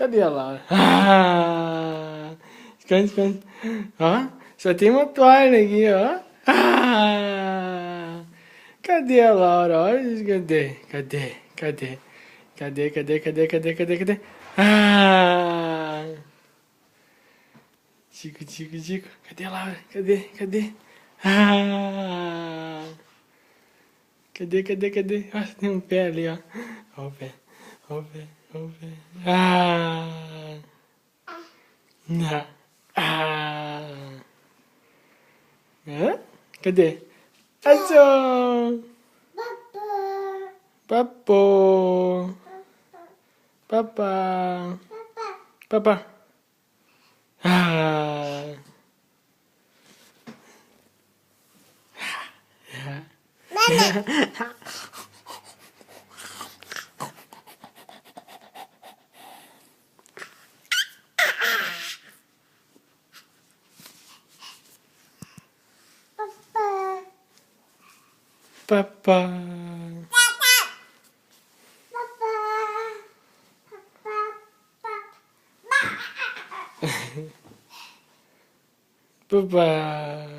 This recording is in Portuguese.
Cadê a Laura? Ah, esconde, esconde. Ó, só tem uma toalha aqui, ó. Ah, cadê a Laura? Olha, cadê? Cadê? Cadê? Cadê? Cadê? Cadê? Cadê? Cadê? Cadê? Ah! Tico, tico, tico. Cadê a Laura? Cadê? Cadê? Ah! Cadê? Cadê? Cadê? Ah, tem um pé ali, ó. Ó o pé. Ó o pé. Ó o pé. Ah! Não. Ah! Hã? Cadê? Achou! Papo! Papá! Papá! Ah! Papá! Papá!